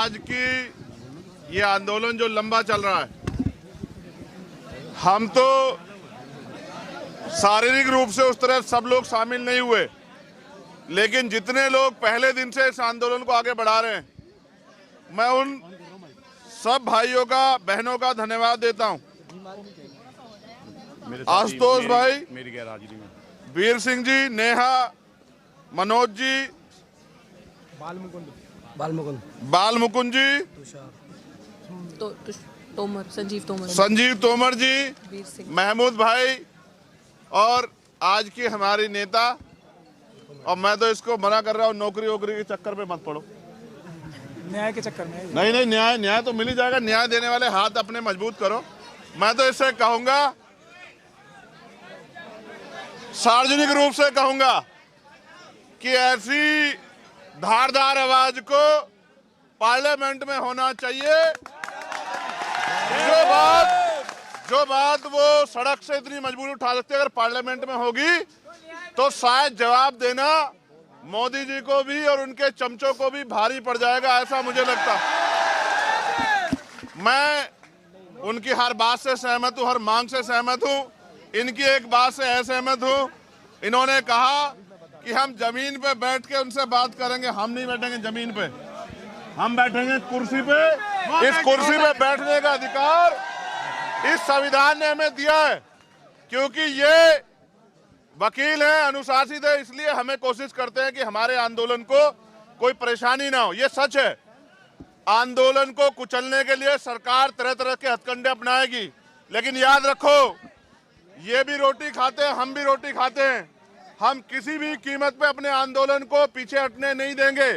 आज की ये आंदोलन जो लंबा चल रहा है, हम तो शारीरिक रूप से उस तरह सब लोग शामिल नहीं हुए, लेकिन जितने लोग पहले दिन से इस आंदोलन को आगे बढ़ा रहे हैं, मैं उन सब भाइयों का, बहनों का धन्यवाद देता हूं। आशुतोष भाई, मेरी गैर हाजिरी में वीर सिंह जी, नेहा, मनोज जी, बाल मुकुंद जी, संजीव तोमर जी, महमूद भाई, और आज की हमारी नेता। और मैं तो इसको मना कर रहा हूँ, नौकरी वोकरी के चक्कर पे मत पड़ो, न्याय के चक्कर में। नहीं, न्याय तो मिल ही जाएगा। न्याय देने वाले हाथ अपने मजबूत करो। मैं तो इससे कहूंगा, सार्वजनिक रूप से कहूंगा कि ऐसी धारदार आवाज को पार्लियामेंट में होना चाहिए। जो बात वो सड़क से इतनी मजबूरी उठा सकते, अगर पार्लियामेंट में होगी तो शायद जवाब देना मोदी जी को भी और उनके चमचों को भी भारी पड़ जाएगा, ऐसा मुझे लगता। मैं उनकी हर बात से सहमत हूं, हर मांग से सहमत हूं। इनकी एक बात से असहमत हूं। इन्होंने कहा कि हम जमीन पे बैठ के उनसे बात करेंगे। हम नहीं बैठेंगे जमीन पे, हम बैठेंगे कुर्सी पे। इस कुर्सी पे बैठने का अधिकार इस संविधान ने हमें दिया है, क्योंकि ये वकील हैं, अनुशासित है, इसलिए हमें कोशिश करते हैं कि हमारे आंदोलन को कोई परेशानी ना हो। ये सच है, आंदोलन को कुचलने के लिए सरकार तरह तरह के हथकंडे अपनाएगी, लेकिन याद रखो, ये भी रोटी खाते हैं, हम भी रोटी खाते हैं। हम किसी भी कीमत पे अपने आंदोलन को पीछे हटने नहीं देंगे।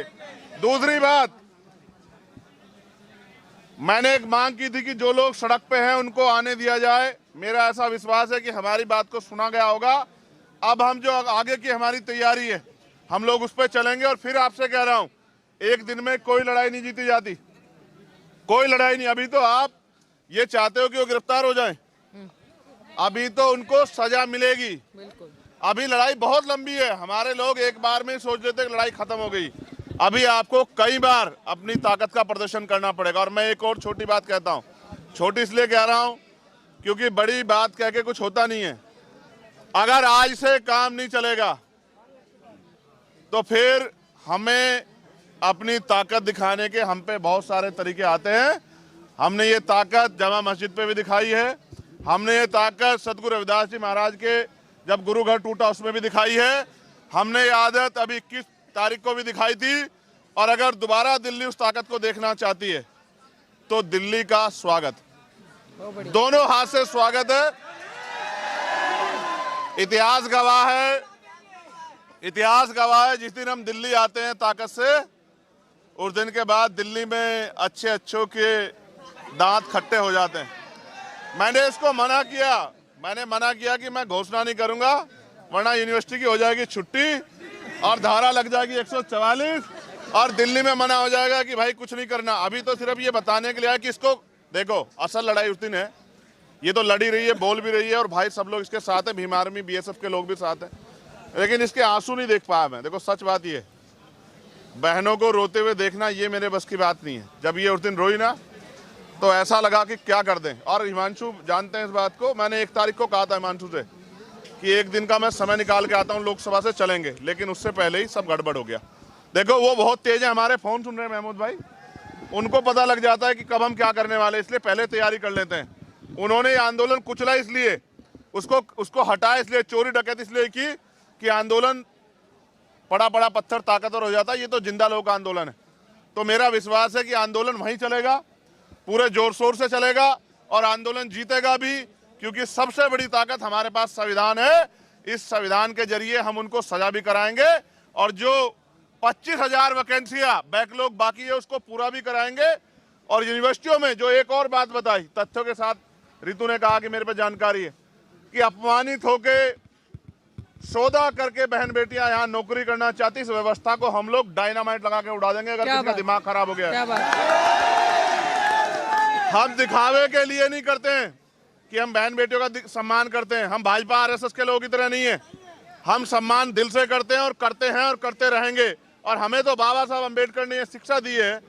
दूसरी बात, मैंने एक मांग की थी कि जो लोग सड़क पे हैं उनको आने दिया जाए। मेरा ऐसा विश्वास है कि हमारी बात को सुना गया होगा। अब हम जो आगे की हमारी तैयारी है, हम लोग उस पर चलेंगे। और फिर आपसे कह रहा हूं, एक दिन में कोई लड़ाई नहीं जीती जाती, कोई लड़ाई नहीं। अभी तो आप ये चाहते हो कि वो गिरफ्तार हो जाएं, अभी तो उनको सजा मिलेगी। अभी लड़ाई बहुत लंबी है। हमारे लोग एक बार में सोच लेते कि लड़ाई खत्म हो गई। अभी आपको कई बार अपनी ताकत का प्रदर्शन करना पड़ेगा। और मैं एक और छोटी बात कहता हूं, छोटी इसलिए कह रहा हूं क्योंकि बड़ी बात कह के कुछ होता नहीं है। अगर आज से काम नहीं चलेगा तो फिर हमें अपनी ताकत दिखाने के हम पे बहुत सारे तरीके आते हैं। हमने ये ताकत जामा मस्जिद पे भी दिखाई है, हमने ये ताकत सतगुरु रविदास जी महाराज के जब गुरु घर टूटा उसमें भी दिखाई है, हमने ये आदत अभी 21 तारीख को भी दिखाई थी। और अगर दोबारा दिल्ली उस ताकत को देखना चाहती है तो दिल्ली का स्वागत, दोनों हाथ से स्वागत है। इतिहास गवाह है, इतिहास गवाह है, जिस दिन हम दिल्ली आते हैं ताकत से, उस दिन के बाद दिल्ली में अच्छे अच्छों के दांत खट्टे हो जाते हैं। मैंने इसको मना किया, मैंने मना किया कि मैं घोषणा नहीं करूंगा, वरना यूनिवर्सिटी की हो जाएगी छुट्टी और धारा लग जाएगी 144 और दिल्ली में मना हो जाएगा कि भाई कुछ नहीं करना। अभी तो सिर्फ ये बताने के लिए है कि इसको देखो, असल लड़ाई उस दिन है। ये तो लड़ी रही है, बोल भी रही है, और भाई सब लोग इसके साथ हैं, भीम आर्मी बीएसएफ के लोग भी साथ हैं, लेकिन इसके आंसू नहीं देख पाया मैं। देखो सच बात ये, बहनों को रोते हुए देखना ये मेरे बस की बात नहीं है। जब ये उस दिन रोई ना तो ऐसा लगा कि क्या कर दें। और हिमांशु जानते हैं इस बात को, मैंने 1 तारीख को कहा था हिमांशु से कि एक दिन का मैं समय निकाल के आता हूं, लोकसभा से चलेंगे, लेकिन उससे पहले ही सब गड़बड़ हो गया। देखो वो बहुत तेज है, हमारे फोन सुन रहे हैं महमूद भाई, उनको पता लग जाता है कि कब हम क्या करने वाले, इसलिए पहले तैयारी कर लेते हैं। उन्होंने आंदोलन कुचला इसलिए, उसको हटाया इसलिए, चोरी डकैती इसलिए की कि आंदोलन पड़ा पड़ा पत्थर ताकतवर हो जाता है। ये तो जिंदा लोग का आंदोलन है। तो मेरा विश्वास है कि आंदोलन वहीं चलेगा, पूरे जोर शोर से चलेगा और आंदोलन जीतेगा भी, क्योंकि सबसे बड़ी ताकत हमारे पास संविधान है। इस संविधान के जरिए हम उनको सजा भी कराएंगे और जो 25,000 वैकेंसियां बैकलॉग बाकी है उसको पूरा भी कराएंगे। और यूनिवर्सिटियों में जो एक और बात बताई, तथ्यों के साथ, रितु ने कहा कि मेरे पे जानकारी है कि अपमानित होके सौदा करके बहन बेटियां यहाँ नौकरी करना चाहती, इस व्यवस्था को हम लोग डायनामाइट लगा के उड़ा देंगे अगर किसी का दिमाग खराब हो गया। हम दिखावे के लिए नहीं करते हैं कि हम बहन बेटियों का सम्मान करते हैं। हम भाजपा आरएसएस के लोगों की तरह नहीं है, हम सम्मान दिल से करते हैं और करते रहेंगे। और हमें तो बाबा साहब अम्बेडकर ने ये शिक्षा दी है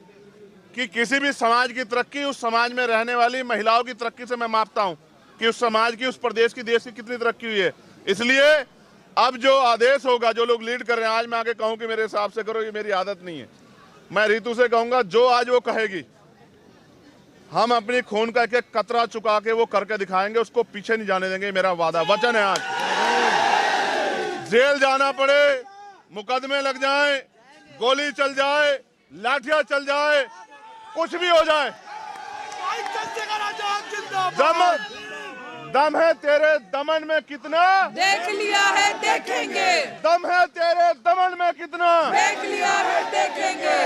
कि किसी भी समाज की तरक्की उस समाज में रहने वाली महिलाओं की तरक्की से मैं मापता हूं कि उस समाज की, उस प्रदेश की, देश की कितनी तरक्की हुई है। इसलिए अब जो आदेश होगा, जो लोग लीड कर रहे हैं, आज मैं आगे कहूं कि मेरे हिसाब से करो, ये मेरी आदत नहीं है। मैं रितु से कहूंगा जो आज वो कहेगी, हम अपनी खून का एक एक कतरा चुका के वो करके दिखाएंगे, उसको पीछे नहीं जाने देंगे। मेरा वादा, वचन है। आज जेल जाना पड़े, मुकदमे लग जाए, गोली चल जाए, लाठियां चल जाए, कुछ भी हो जाए, दम है तेरे दमन में कितना, देख लिया है देखेंगे। दम है तेरे दमन में कितना, देख लिया है देखेंगे।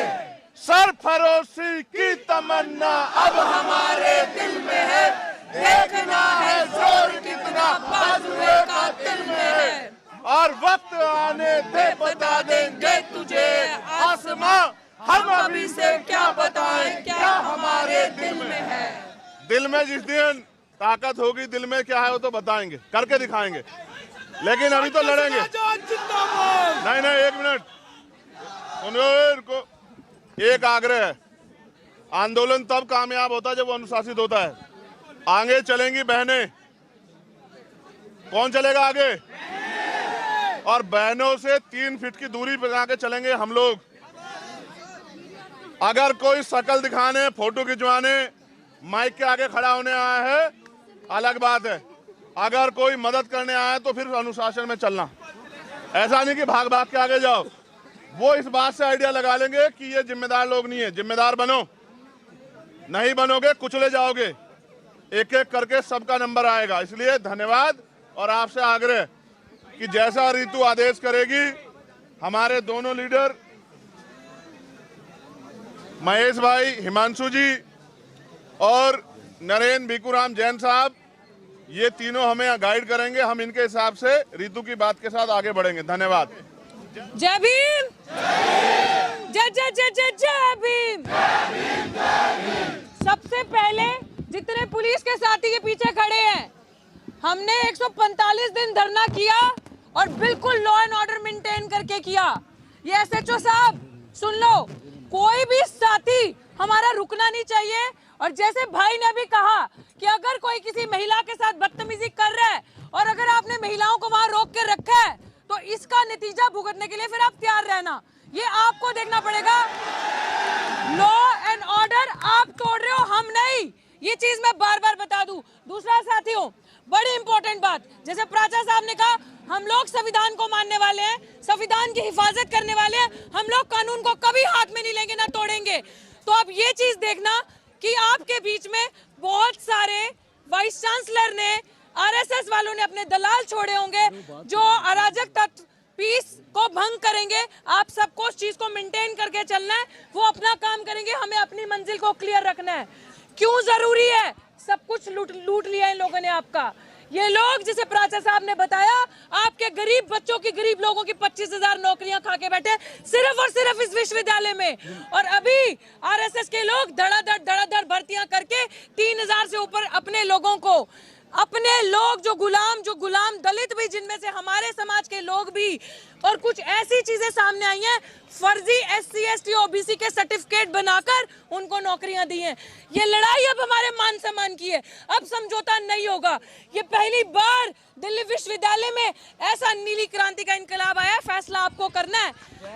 सरफरोशी की तमन्ना अब हमारे दिल में है, देखना है जोर कितना बाजुए का दिल में है। और वक्त आने दे बता देंगे तुझे आसमां, हम अभी से क्या बताएं क्या हमारे दिल में है। दिल में जिस दिन ताकत होगी, दिल में क्या है वो तो बताएंगे, करके दिखाएंगे। लेकिन अभी तो लड़ेंगे। नहीं, एक मिनट सुनो। एक आग्रह है, आंदोलन तब कामयाब होता है जब वो अनुशासित होता है। आगे चलेंगी बहनें, कौन चलेगा आगे? और बहनों से 3 फीट की दूरी बना के चलेंगे हम लोग। अगर कोई शकल दिखाने, फोटो खिंचवाने, माइक के आगे खड़ा होने आया है, अलग बात है। अगर कोई मदद करने आया है तो फिर अनुशासन में चलना। ऐसा नहीं कि भाग भाग के आगे जाओ। वो इस बात से आइडिया लगा लेंगे कि ये जिम्मेदार लोग नहीं है। जिम्मेदार बनो, नहीं बनोगे कुचले जाओगे। एक एक करके सबका नंबर आएगा। इसलिए धन्यवाद। और आपसे आग्रह कि जैसा रितु आदेश करेगी, हमारे दोनों लीडर महेश भाई, हिमांशु जी और नरेंद्र भिकूराम जैन साहब, ये तीनों हमें गाइड करेंगे। हम इनके हिसाब से रितु की बात के साथ आगे बढ़ेंगे। धन्यवाद। जय भीम, जय जय जय जय जय भीम। सबसे पहले जितने पुलिस के साथी के पीछे खड़े हैं, हमने 145 दिन धरना किया और बिल्कुल लॉ एंड ऑर्डर मेंटेन करके किया। ये एसएचओ साहब सुन लो, कोई भी साथी हमारा रुकना नहीं चाहिए। और जैसे भाई ने भी कहा कि अगर कोई किसी महिला के साथ बदतमीजी कर रहा है और अगर आपने महिलाओं को वहां रोक के रखा है तो इसका नतीजा भुगतने के लिए फिर आप तैयार रहना। ये आपको देखना पड़ेगा। लॉ एंड ऑर्डर आप तोड़ रहे हो, हम नहीं। ये चीज मैं बार बार बता दूं। दूसरा साथियों, बड़ी इंपॉर्टेंट बात, जैसे प्राचा साहब ने कहा, हम लोग संविधान को मानने वाले हैं, संविधान की हिफाजत करने वाले हैं। हम लोग कानून को कभी हाथ में नहीं लेंगे, ना तोड़ेंगे। तो आप ये चीज देखना कि आपके बीच में बहुत सारे वाइस चांसलर ने, आरएसएस वालों ने अपने दलाल छोड़े होंगे जो अराजक तत्व पीस को भंग करेंगे। आप सबको उस चीज को मेंटेन करके चलना है। वो अपना काम करेंगे, हमें अपनी मंजिल को क्लियर रखना है। क्यों जरूरी है? सब कुछ लूट लिया इन लोगों ने आपका। ये लोग, जैसे प्राचा साहब ने बताया, आपके गरीब बच्चों की, गरीब लोगों की 25,000 नौकरियां खा के बैठे सिर्फ और सिर्फ इस विश्वविद्यालय में। और अभी आरएसएस के लोग धड़ाधड़ भर्तियां करके 3,000 से ऊपर अपने लोगों को, अपने लोग जो गुलाम दलित भी, जिनमें से हमारे समाज के लोग भी, और कुछ ऐसी चीजें सामने आई हैं, फर्जी SC ST OBC के सर्टिफिकेट बनाकर उनको नौकरियां दी हैं। ये लड़ाई अब हमारे मान सम्मान की है, अब समझौता नहीं होगा। ये पहली बार दिल्ली विश्वविद्यालय में ऐसा नीली क्रांति का इनकलाब आया। फैसला आपको करना है,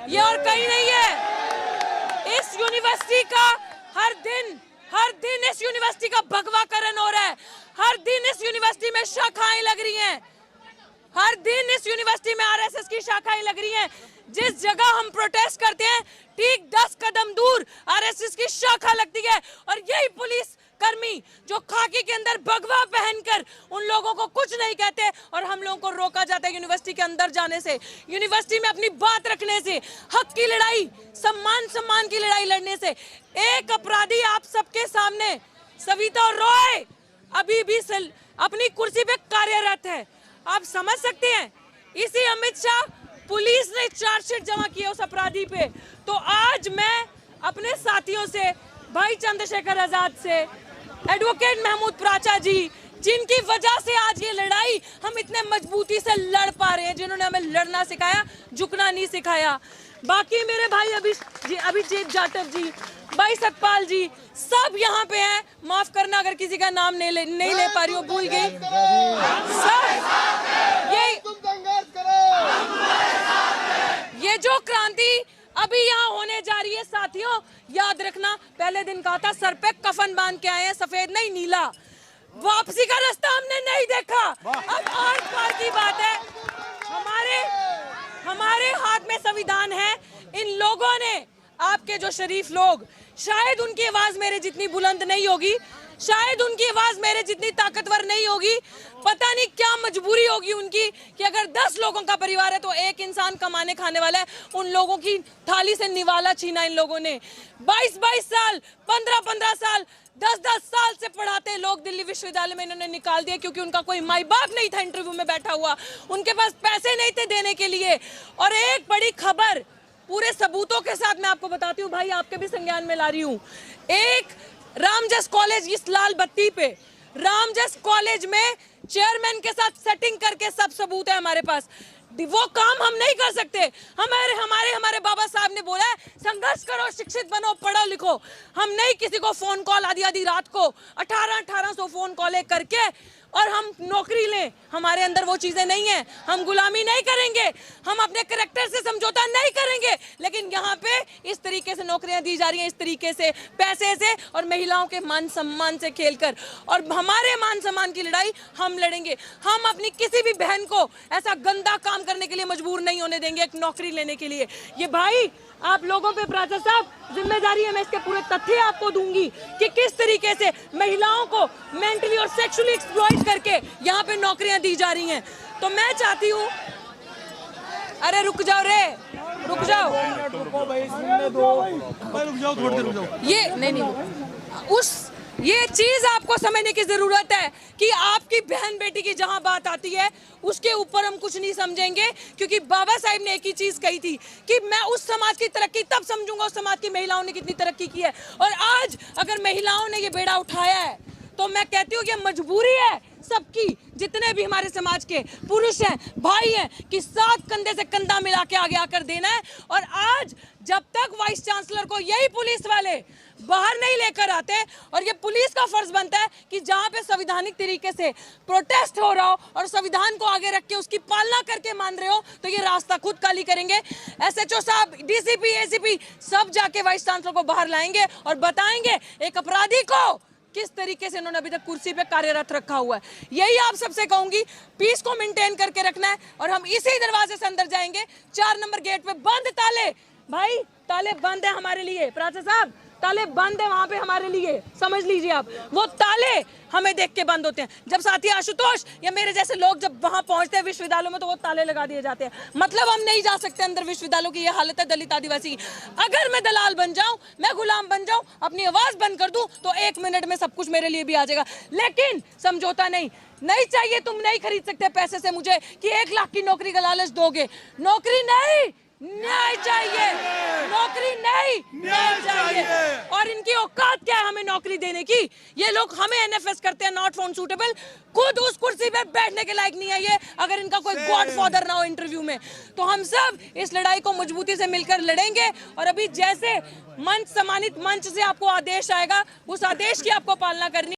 ये और कहीं नहीं है। इस यूनिवर्सिटी का हर दिन इस यूनिवर्सिटी का भगवाकरण हो रहा है। हर दिन इस यूनिवर्सिटी में शाखाएं लग रही हैं। हर दिन इस यूनिवर्सिटी में आरएसएस की शाखाएं लग रही हैं। जिस जगह हम प्रोटेस्ट करते हैं, ठीक 10 कदम दूर आरएसएस की शाखा लगती है। और यही पुलिस कर्मी जो खाकी के अंदर भगवा पहनकर उन लोगों को कुछ नहीं कहते और हम लोगों को रोका जाता है यूनिवर्सिटी के अंदर जाने से, यूनिवर्सिटी में अपनी बात रखने से, हक की लड़ाई, सम्मान की लड़ाई लड़ने से। एक अपराधी आप सबके सामने, सविता रॉय, अभी भी अपनी कुर्सी पे कार्यरत है। आप समझ सकते हैं, इसी अमित शाह, पुलिस ने चार्जशीट जमा की है उस अपराधी पे। तो आज मैं अपने साथियों से, भाई चंद्रशेखर आजाद से, एडवोकेट महमूद प्राचा जी, जिनकी वजह से आज ये लड़ाई हम इतने मजबूती से लड़ पा रहे हैं, जिन्होंने हमें लड़ना सिखाया, झुकना नहीं सिखाया। बाकी मेरे भाई अभिजीत जाटव जी, भाई सतपाल जी, सब यहाँ पे हैं। माफ करना अगर किसी का नाम नहीं ले पा रही हूँ, भूल गई। सब ये जो क्रांति अभी यहाँ होने जा रही है साथियों, याद रखना, पहले दिन कहा था सर पे कफन बांध के आए हैं, सफेद नहीं नीला। वापसी का रास्ता हमने नहीं देखा। अब आर पार की बात है। हमारे हाथ में संविधान है। इन लोगों ने, आपके जो शरीफ लोग, शायद उनकी आवाज मेरे जितनी बुलंद नहीं होगी, शायद उनकी आवाज मेरे जितनी ताकतवर नहीं होगी। पता नहीं क्या मजबूरी होगी उनकी कि अगर 10 लोगों का परिवार है तो एक इंसान कमाने खाने वाला है। उन लोगों की थाली से निवाला छीना इन लोगों ने। 22-22 साल, 15-15 साल, 10-10 साल से पढ़ाते लोग दिल्ली विश्वविद्यालय में इन्होंने निकाल दिया क्योंकि उनका कोई माई बाप नहीं था इंटरव्यू में बैठा हुआ, उनके पास पैसे नहीं थे देने के लिए। और एक बड़ी खबर पूरे सबूतों के साथ मैं आपको बताती हूँ भाई, आपके भी संज्ञान में ला रही हूँ। एक रामजस कॉलेज, इस लाल बत्ती पे रामजस कॉलेज में चेयरमैन के साथ सेटिंग करके सब सबूत है हमारे पास। वो काम हम नहीं कर सकते। हमारे बाबा साहब ने बोला है संघर्ष करो, शिक्षित बनो, पढ़ो लिखो। हम नहीं किसी को फोन कॉल आधी रात को 1800 फोन कॉल करके और हम नौकरी लें। हमारे अंदर वो चीजें नहीं है। हम गुलामी नहीं करेंगे, हम अपने कैरेक्टर से समझौता नहीं करेंगे। लेकिन यहाँ पे इस तरीके से नौकरियां दी जा रही हैं, इस तरीके से पैसे से और महिलाओं के मान सम्मान से खेलकर। और हमारे मान सम्मान की लड़ाई हम लड़ेंगे। हम अपनी किसी भी बहन को ऐसा गंदा काम करने के लिए मजबूर नहीं होने देंगे एक नौकरी लेने के लिए। ये भाई आप लोगों पे प्राचार्य साहब जिम्मेदारी है। मैं इसके पूरे तथ्य आपको दूंगी कि किस तरीके से महिलाओं को मेंटली और सेक्सुअली एक्सप्लॉइट करके यहाँ पे नौकरियां दी जा रही हैं। तो मैं चाहती हूँ, अरे रुक जाओ रे, रुक जाओ, ये नहीं, ये चीज आपको समझने की जरूरत है कि आपकी बहन बेटी की जहां बात आती है उसके ऊपर हम कुछ नहीं समझेंगे, क्योंकि बाबा साहब ने एक ही चीज कही थी कि मैं उस समाज की तरक्की तब समझूंगा उस समाज की महिलाओं ने कितनी तरक्की की है। और आज अगर महिलाओं ने ये बेड़ा उठाया है तो मैं कहती हूँ कि मजबूरी है सबकी, जितने भी हमारे समाज के पुरुष हैं, भाई हैं, कि साथ कंधे से कंधा मिला के आगे आकर देना है। और आज जब तक वाइस चांसलर को यही पुलिस वाले बाहर नहीं लेकर आते, और ये पुलिस का फर्ज बनता है कि जहां पे संवैधानिक तरीके से प्रोटेस्ट हो रहा हो और संविधान को आगे रख के उसकी पालना करके मान रहे हो, तो ये रास्ता खुद खाली करेंगे। SHO साहब, DCP, ACP सब जाके वाइस चांसलर को बाहर लाएंगे और बताएंगे एक अपराधी को किस तरीके से उन्होंने अभी तक कुर्सी पे कार्यरत रखा हुआ है। यही आप सबसे कहूंगी, पीस को मेंटेन करके रखना है और हम इसी दरवाजे से अंदर जाएंगे। 4 नंबर गेट पे बंद ताले, भाई ताले बंद है हमारे लिए, प्राचार्य साहब ताले बंद है वहां पे हमारे लिए, समझ लीजिए आप। वो ताले हमें देख के बंद होते हैं। जब साथी आशुतोष या मेरे जैसे लोग जब वहां पहुंचते हैं विश्वविद्यालयों में तो वो ताले लगा दिए जाते हैं। मतलब हम नहीं जा सकते अंदर विश्वविद्यालयों की। ये हालत है दलित आदिवासी की। अगर मैं दलाल बन जाऊं, मैं गुलाम बन जाऊं, अपनी आवाज बंद कर दूं तो 1 मिनट में सब कुछ मेरे लिए भी आ जाएगा। लेकिन समझौता नहीं चाहिए। तुम नहीं खरीद सकते पैसे से मुझे कि 1 लाख की नौकरी का लालच दोगे। नौकरी नहीं, न्याय चाहिए। नौकरी नहीं, न्याय चाहिए। और इनकी औकात क्या है हमें नौकरी देने की? ये लोग हमें NFS करते हैं, नॉट फाउंड सूटेबल। खुद उस कुर्सी पे बैठने के लायक नहीं है ये, अगर इनका कोई गॉडफादर ना हो इंटरव्यू में। तो हम सब इस लड़ाई को मजबूती से मिलकर लड़ेंगे। और अभी जैसे मंच सम्मानित मंच से आपको आदेश आएगा, उस आदेश की आपको पालना करनी